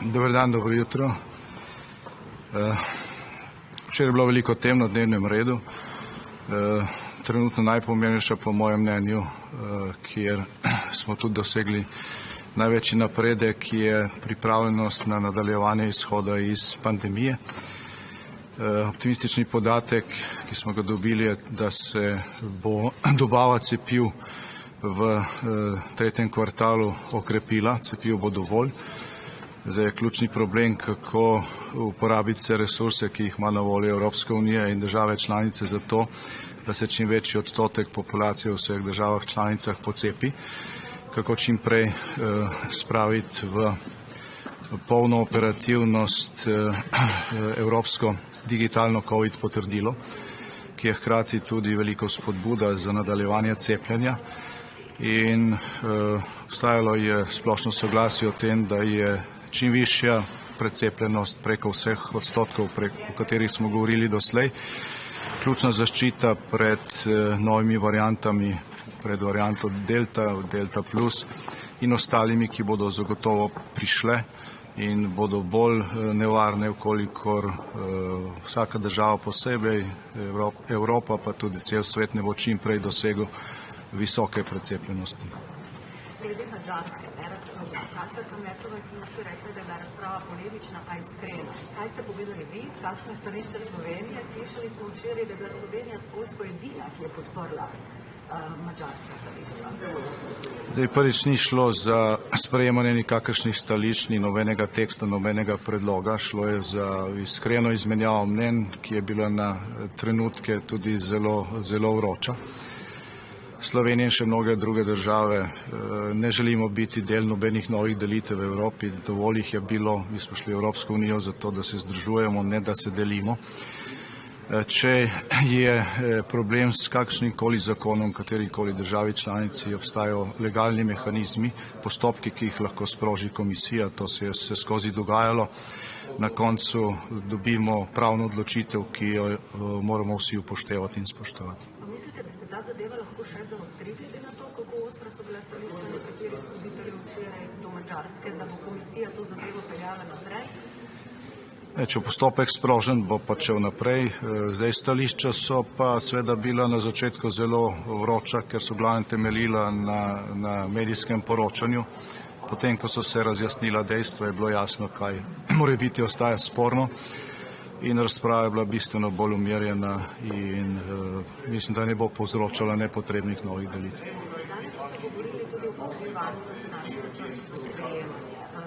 Dober dan, dobro jutro. Včeraj je bilo veliko tem na dnevnem redu. Trenutno najpomembnejša po mojem mnenju, kjer smo tudi dosegli največji napredek, je pripravljenost na nadaljevanje izhoda iz pandemije. Optimistični podatek, ki smo ga dobili, je, da se bo dobava cepiv v tretjem kvartalu okrepila, cepiv bo dovolj. Zdaj je ključni problem, kako uporabiti vse resurse, ki jih ima na voljo Evropska unija in države članice za to, da se čim večji odstotek populacije v vseh državah članicah pocepi, kako čim prej spraviti v polno operativnost evropsko digitalno COVID potrdilo, ki je hkrati tudi veliko spodbuda za nadaljevanje cepljenja. In obstajalo je splošno soglasje o tem, da je čim višja precepljenost preko vseh odstotkov, o katerih smo govorili doslej, ključna zaščita pred novimi variantami, pred varianto Delta, Delta plus in ostalimi, ki bodo zagotovo prišle in bodo bolj nevarne, vkolikor vsaka država posebej, Evropa pa tudi cel svet ne bo čim prej dosegel visoke precepljenosti. Glede Madžarske, kanclerka Merklova je včeraj rekla, da je bila razprava polemična, a iskrena. Kaj ste povedali vi? Kakšno je stališče Slovenije? Slišali smo včeraj, da je bila Slovenija s Poljsko edina, ki je podprla madžarska stališča. Zdaj prvič ni šlo za sprejemanje nikakršnih stališč, ni nobenega teksta, nobenega predloga. Šlo je za iskreno izmenjavo mnenj, ki je bila na trenutke tudi zelo vroča. Slovenija in še mnoge druge države ne želimo biti del nobenih novih delitev v Evropi. Dovolj jih je bilo, mi smo šli v Evropsko unijo zato, da se združujemo, ne da se delimo. Če je problem s kakšnim-koli zakonom, katerikoli državi članici, obstajajo legalni mehanizmi, postopki, ki jih lahko sproži komisija, to se je skozi dogajalo. Na koncu dobimo pravno odločitev, ki jo moramo vsi upoštevati in spoštovati. Mislite, da se ta zadeva lahko še zaostri, glede na to, kako ostra so bila stališča nekaterih voditeljev včeraj do Madžarske, da bo komisija to zadevo peljala naprej? Če bo postopek sprožen, bo pa šel naprej. Zdaj stališča so pa seveda bila na začetku zelo vroča, ker so glavno temeljila na medijskem poročanju. Potem, ko so se razjasnila dejstva, je bilo jasno, kaj morebiti ostaja sporno. In razprava je bila bistveno bolj umirjena in mislim, da ne bo povzročala nepotrebnih novih delitev. Danes ste govorili tudi o posevanju nacionalnih načrtov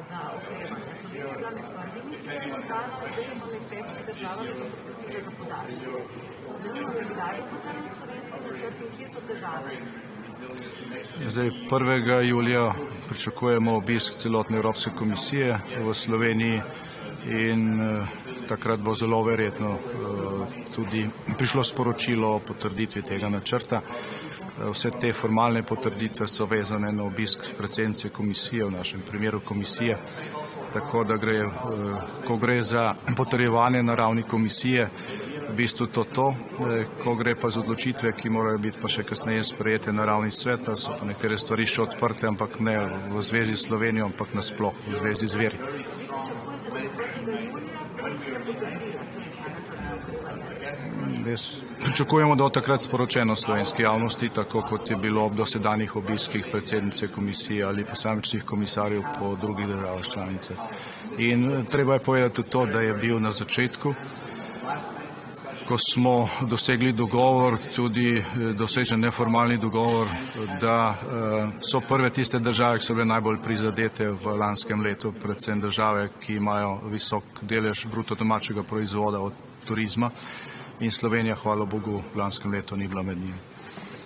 za okrevanje. Slovenija je bila med prvimi, ki je morala, zdaj ima med petimi državami, ki so prosile za podaljšanje. Zanima me, kdaj so se nam slovenski načrti in kje so težave? Zdaj 1. julija pričakujemo obisk celotne Evropske komisije v Sloveniji in takrat bo zelo verjetno tudi prišlo sporočilo o potrditvi tega načrta. Vse te formalne potrditve so vezane na obisk predsednice komisije, v našem primeru komisije, tako da ko gre za potrjevanje na ravni komisije, v bistvu to, ko gre pa za odločitve, ki morajo biti pa še kasneje sprejete na ravni sveta, so pa nekatere stvari še odprte, ampak ne v zvezi s Slovenijo, ampak nasploh v zvezi z veri. Pričakujemo, da bo takrat sporočeno slovenski javnosti, tako kot je bilo ob dosedanjih obiskih predsednice komisije ali posamičnih komisarjev po drugih državah članicah. In treba je povedati to, da je bil na začetku, ko smo dosegli dogovor, tudi dosežen neformalni dogovor, da so prve tiste države, ki so bile najbolj prizadete v lanskem letu, predvsem države, ki imajo visok delež bruto domačega proizvoda od turizma. In Slovenija, hvala Bogu, v lanskem letu ni bila med njimi.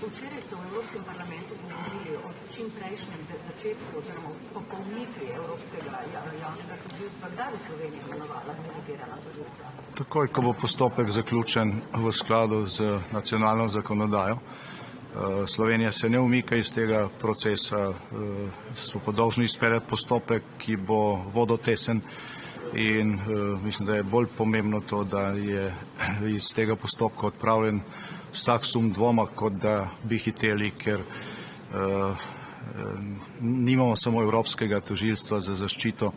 Včeraj so v Evropskem parlamentu govorili o čim prejšnjem začetku oziroma popolnitvi Evropskega javnega tožilstva. Kdaj bo Slovenija imenovala delegirana tožilca? Takoj, ko bo postopek zaključen v skladu z nacionalno zakonodajo. Slovenija se ne umika iz tega procesa, smo pa dolžni izpeljati postopek, ki bo vodotesen. In mislim, da je bolj pomembno to, da je iz tega postopka odpravljen vsak sum dvoma, kot da bi hiteli, ker Nimamo samo Evropskega tožilstva za zaščito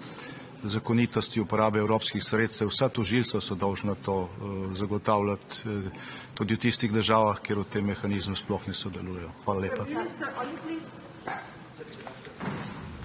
zakonitosti uporabe evropskih sredstev. Vsa tožilstva so dolžna to zagotavljati tudi v tistih državah, kjer v tem mehanizmu sploh ne sodelujejo. Hvala lepa.